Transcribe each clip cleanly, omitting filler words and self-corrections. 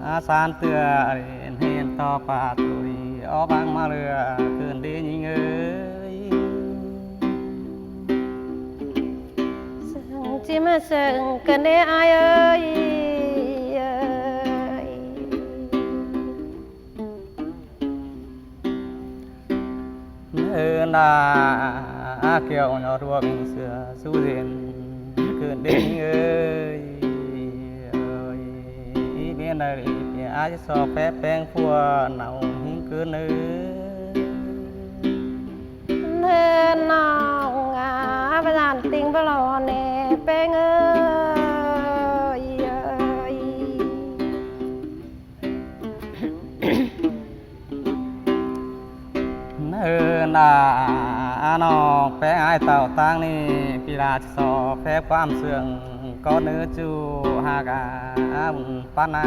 อาสารเตือเห็นต่อป่าตุยออบางมาเรือคืนดียิงเอ้ยจิมาเสิงกันได้อายเอ้ยนาเกี่ยวยอดรัวเป็นเสือสู้เด่นคืนดียิงเอ้ยอีเมียนอะไรเปียอาจะสอบแพ้แป้งพัวหนาวหิ้งคืนเอ้ยเนินนองประดานติงบลอเนเป้งเอ้ยนาน้องแพ้ไอเต่าตั้งนี่ปีราสอบแพ้ความเสื่องก็เนื้อจูหากาปานา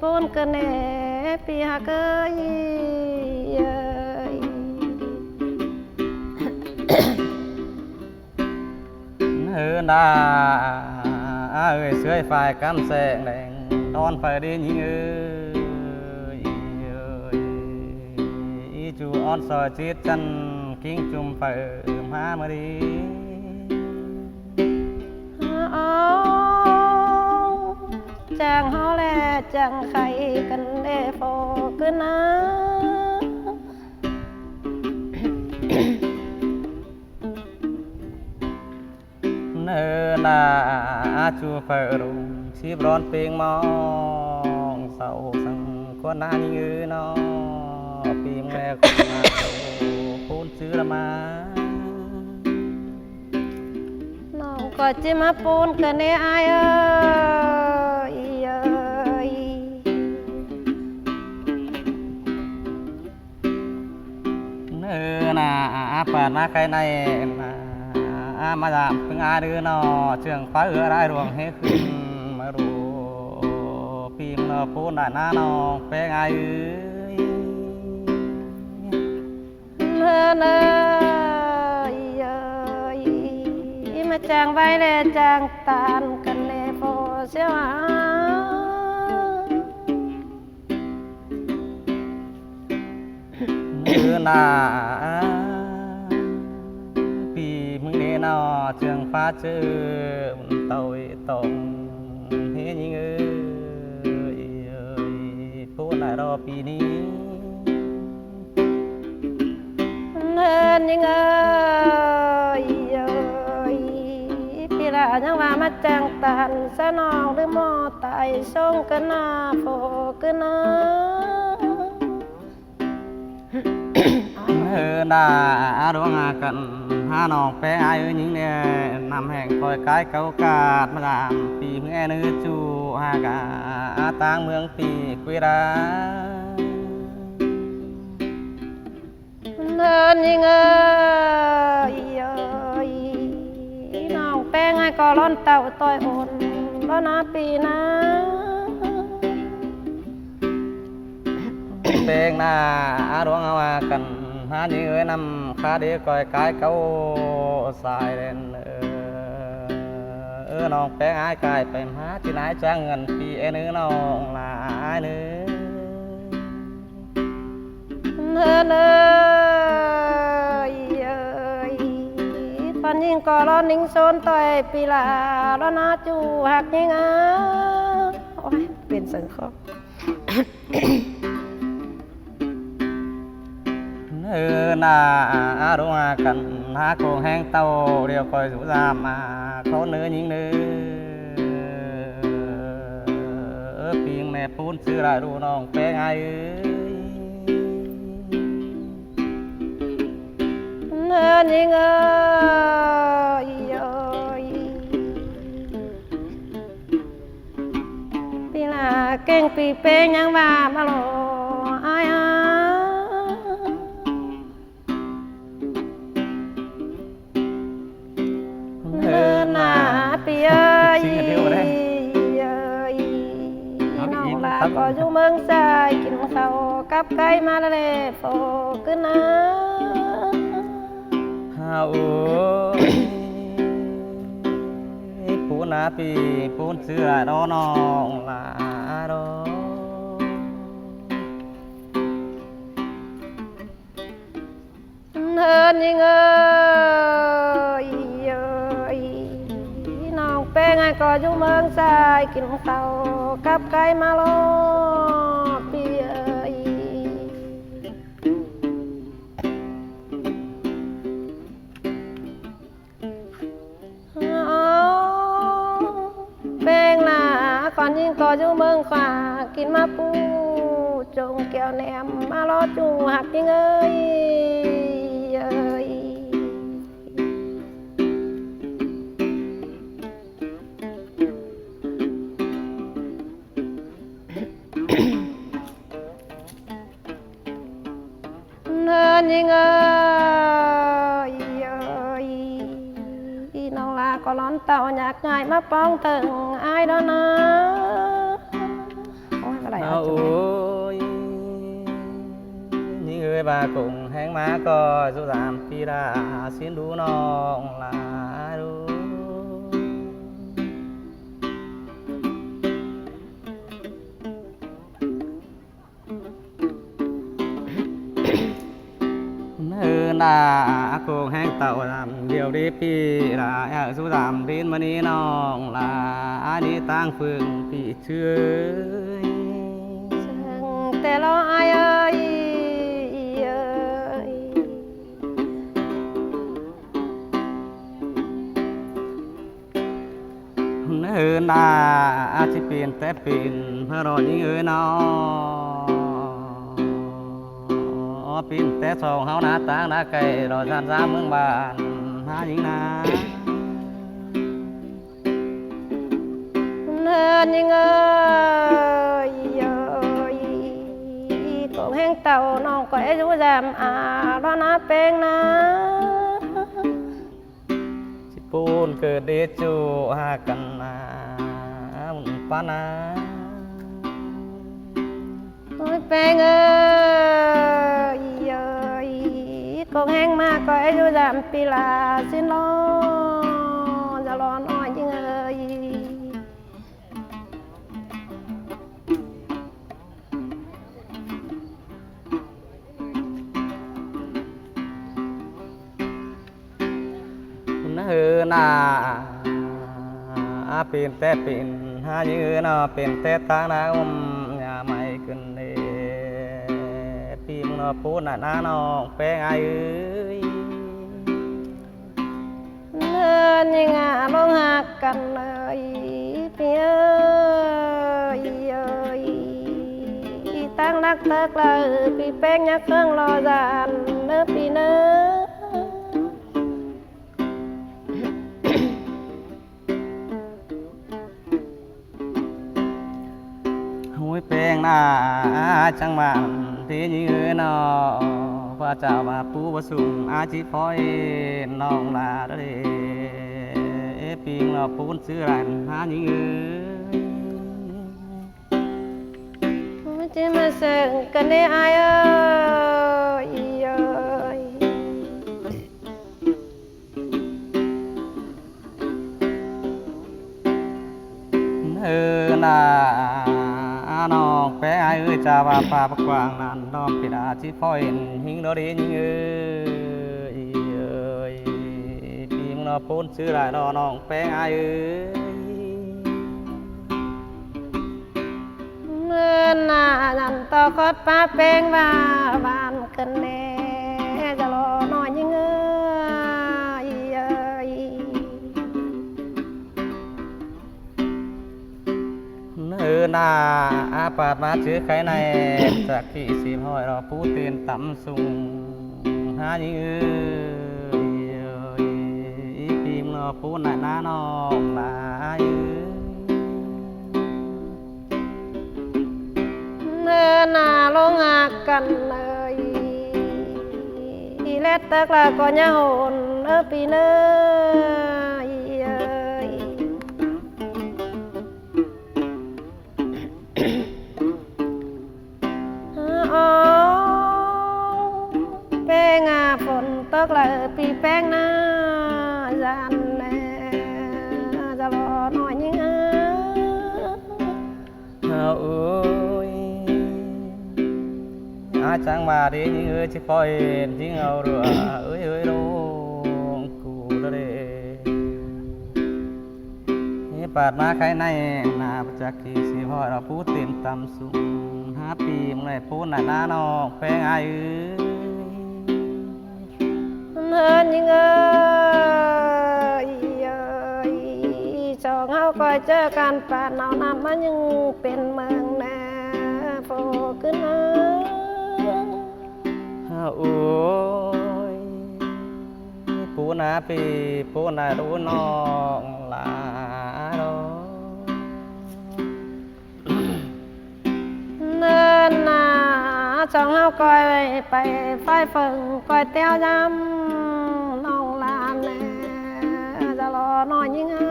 ปูนกันเนปีหากเอ้ยนาเอ้ยเสื้อฝ่ายกำแสงแดงนอนไฟดียิงเอ้ยอีจูออนซอยจิตจันกิ้งจุ่มไฟมาเมื่อดีจางเฮาแลจางไข่กันเดโฟกันนะนาจูไฟรุ่งชีบร้อนเปียงมองเสาสังก็นายิงเอ้ยน้อปีมแม่ก็มาพูนซื้อละมาน้องก็จะมาปูนกันเนอายเอ้ยนาปานาใครในมาดามพึ่งอาดื้อนอเชื่องฟ้าได้รวงให้ขึ้นมารูปีมนอปูนได้หน้านองแป้งไอเอ้ยมาจางไว้แลจางตานกันเนโฟเสียวนาปีมึงเนนอเชื่องฟ้าเจอเต่าตรงเฮียยิงเอ้ยปูนได้รอปีนี้เนินยังเอ้ยพี่ละยังว่ามาจางตานสนองหรือมอไตส่งกันนาโฟกันนะนาดวงกันหาน้องแป้งไอยิงเนี่ยนำแห่งคอยกายเก่ากาดมาดามปีเมื่อเนื้อจูหากาต่างเมืองปีกุยดาเดินยังเอ้ยน้องแป้งไอ้ก็ร้อนเต่าต่อยอ่อนร้อนนาปีนะแป้งนาดวงเอากันหายิงเอ้ยนำขาเดียคอยกายเก่าสายเล่นน้องแป้งไอ้กายไปหาที่ไหนจ้างเงินปีเนื้อน้องหลายเนื้อตอนยิงก็ร้อนนิ่งโซนต่อยปีลาร้อนนาจูหักยิงโอ้ยเป็นสังเคราะห์นาดวงกันหาโคงแห้งเต้าเรียวคอยสุดามาเขาเนื้อยิงเนื้อเพียงแม่ปูนซื้อได้ดูน้องแป้งไอเนินยังเอ้ยปีลาเก่งปีเป้งยังว่ามาหลออายนาปีเอ้ยน้องลาก็อยู่เมืองชายกินข้าวกับไก่มาเลยโฟขึ้นนะฮาโอ ปีปูนเสื้อดอน้องลาดอเฮินยิงเอ้ยเอ้ยน้องแป้งไอ้ก็อยู่เมืองสายกินข้าวกับไก่มาลอปีเอ้ยแป้งล่ะก่อนยิงก็อยู่เมืองฟ้ากินมาปูจงแก้วแหนมมารอจูหักยิงเอ้ยเอ้ยเนินยิงเอ้ยเอ้ยน้องลาก็ร้อนเต่าอยากง่ายมาป้องตึงไอ้ดอนะโอ้ยอะไรอ่ะ โอ้ยนี่เอ้ยbà cùng hẹn má có dù giảm khi đã xin đủ nong là đủ nơi là cùng hẹn tàu làm điều đi pi là ở dù giảm đến mà đi nong là đi tăng phường thì chưa แต่เราอายเอ้ยเอ้ย nơi là chỉ tiền tết tiền rồi những người nó pin tết sầu háo ná táng ná cây rồi gian ra mương bàn há những ná nên những ơi ơi cũng hẹn tàu nó có rú giảm à đó ná bên ná ปูนเกิดเดจูหากันนาปานา ôi bên ơi ơi cũng hẹn mà có rú giảm pi là xin lo giờ lo nói những ơi hư na pin tết pin ha như nó pin tết tháng na nhà mày cần đi pin nó phun là na nó bé ai ơi nên những lông hạt cần ơi pi ơi ơi tăng đắc tắc là pi bén nhắc khương lo dàn nơ pi nơ hối bén na chẳng mặn thế như nó và chào bà pu bà sùng chỉ phơi nong là đó đi pin nó phun xứ lạnh ha như chỉ mà sợ cần đi ai ơi ơi là nó bé ai ơi cha bà pha bạc quang nàn đom bị đã chỉ phơi hình đó đi như ơi pin nó phun xứ lại đó nó bé ai ơi nên là dàn to khót pa beng và bàn cần nè giờ lo nói những ơi ơi nơi là bạt má chứa cái nàyจากที่สิบห้อยเราพูดเตือนต่ำสูงหาnhững ơi phim nó phun lại ná nó là nên là lo ngạc cần ơi lét tức là có nhà hồn ở pi nơi ơi bé ngà phồn tức là pi beng na dàn nè giờ lo nói như เอ้ยอาจังมาดีเอ้ยชิคอยจริงเอาเรือเอ้ยเอ้ยโดงกูละเด้ปาดมาใครในนาประจักษ์ที่สิพ่อเราพูดเต็มตำสูง5 ปีมึงได้พูดหน้านอกแพงไอ้เอ้ย เนินยังเอ้ยสองเฮาคอยเจอกันป่านเอาน้ำมันยังเป็นเมืองแน่โฟขึ้นเอ้ย โอ้ยปูนาปีปูนาดูน้องลาโด เนินนาสองเฮาคอยไปไฟเฟิงคอยเตี้ยวยำน้องลานแน่จะรอหน่อยยังเอ้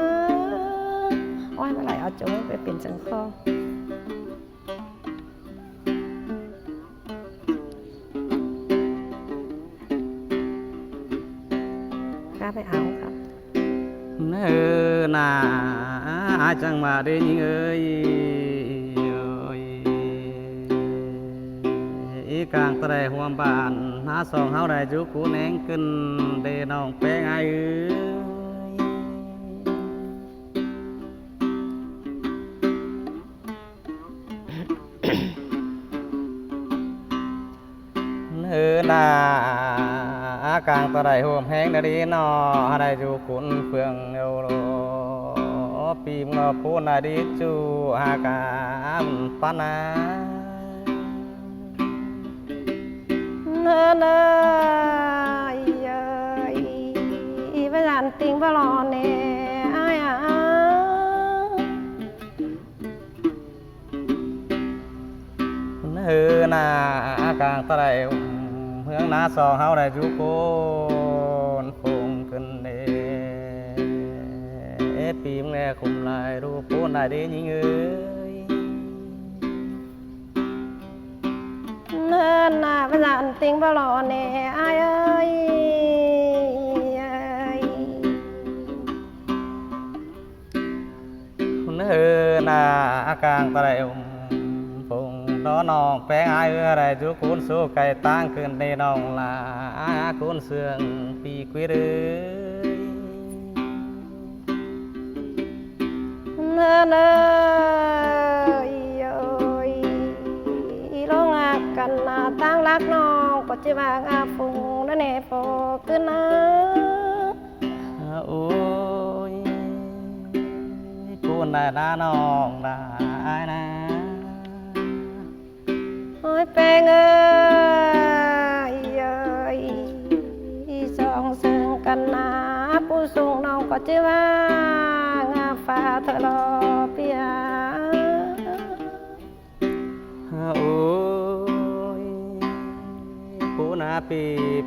ยโอ้ยเมื่อไหร่เอาโจ้ไปเป็นสังคอครับไปเอาครับ เนื้อนาจังมาได้ยิงเอ้ยอีกลางตะไดห่วมบ้านหาสองเฮาได้จุกูแนงขึ้นเดน้องแป้งไอ้เอ้ย เนื้อหน้ากลางตะไดห่วมแห้งได้ดีนอได้จูกุนเฟืองเอวโลปีมงพูนได้ดีจูหากามปานา เนินเอ้ยไปหลานติงไปรอเน่อ้ายอ่ะ เนื้อหน้ากลางตะไดเมืองนาสองเฮาได้จูกุนฟงขึ้นเดปีมงแลคุมลายรูปพูนได้ดียิงเอ้ย เนินน่ะไปหลานติงไปรอเน่อ้ายเอ้ย เนื้อหน้ากลางตะไดฟงดอนองแป้งไอ้เอ้ยได้จูกุนสู้ไก่ตั้งขึ้นในน้องลากุนเสืองปีกุยเอ้ย เนินเอ้ยลงอากันนาตั้งรักน้องปัจจุบันอาฟุงนั่นเอโฟขึ้นนะ โอ้ยกูได้น้าน้องได้นะ โอ้ยแป้งเอ้ยสองเสื่องกันนาผู้สูงน้องปัจจุบันอาฟ้าเธอรอเปีย โอ้ยปูนาปี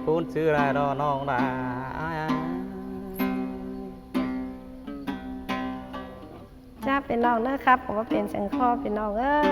ปูนชื่อไรดอน้องได้ จ้าเป็นน้องนะครับผมว่าเป็นเสียงคอเป็นน้องเอ้ย